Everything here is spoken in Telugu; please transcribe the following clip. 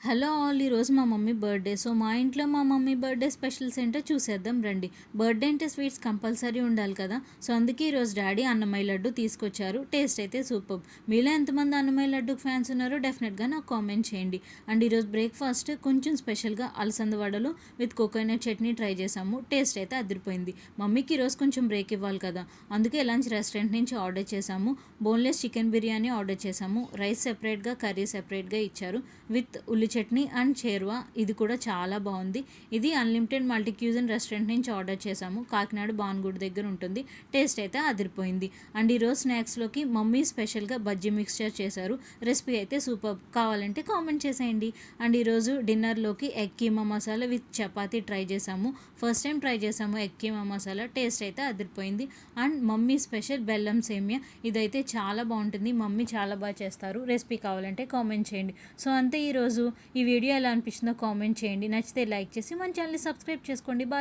Hello all! ఈరోజు మా మమ్మీ బర్త్‌డే. సో, మా ఇంట్లో మా మమ్మీ బర్త్‌డే స్పెషల్స్ ఏంటో చూసేద్దాం రండి. బర్త్‌డే అంటే స్వీట్స్ కంపల్సరీ ఉండాలి కదా! సో, అందుకే ఈరోజు డాడీ అన్నమయ్య లడ్డు తీసుకొచ్చారు. టేస్ట్ అయితే సూపర్బ్! మీలో ఎంతమంది అన్నమయ్య లడ్డుకి ఫ్యాన్స్ ఉన్నారో డెఫినెట్‌గా నాకు కామెంట్ చేయండి. అండ్ ఈరోజు బ్రేక్‌ఫాస్ట్ కొంచెం స్పెషల్‌గా అలసంద వడలు విత్ కోకోనట్ చట్నీ ట్రై చేసాము. టేస్ట్ అయితే అదిరిపోయింది. మమ్మీకి ఈరోజు కొంచెం బ్రేక్ ఇవ్వాలి కదా! అందుకే లంచ్ రెస్టారెంట్ నుంచి ఆర్డర్ చేసాము. బోన్‌లెస్ చికెన్ బిర్యానీ ఆర్డర్ చేసాము. రైస్ సెపరేట్‌గా, కర్రీ సెపరేట్‌గా ఇచ్చారు. విత్ ఉల్లి చట్నీ అండ్ చేరువా. ఇది కూడా చాలా బాగుంది. ఇది అన్లిమిటెడ్ మల్టీ క్యూజిన్ రెస్టారెంట్ నుంచి ఆర్డర్ చేసాము. కాకినాడ బాన్గుడి దగ్గర ఉంటుంది. టేస్ట్ అయితే అదిరిపోయింది. అండ్ ఈరోజు స్నాక్స్లోకి మమ్మీ స్పెషల్గా బజ్జీ మిక్స్చర్ చేశారు. రెసిపీ అయితే సూపర్! కావాలంటే కామెంట్ చేసేయండి. అండ్ ఈరోజు డిన్నర్లోకి egg keema masala with chapati try చేసాము. ఫస్ట్ టైం ట్రై చేసాము ఎగ్ కీమా మసాలా. టేస్ట్ అయితే అదిరిపోయింది. అండ్ మమ్మీ స్పెషల్ బెల్లం సేమియా. ఇదైతే చాలా బాగుంటుంది. మమ్మీ చాలా బాగా చేస్తారు. రెసిపీ కావాలంటే కామెంట్ చేయండి. సో అంతే ఈరోజు. ఈ వీడియో ఎలా అనిపించిందో కామెంట్ చేయండి. నచ్చితే లైక్ చేసి మన ఛానల్ని సబ్స్క్రైబ్ చేసుకోండి. బాయ్.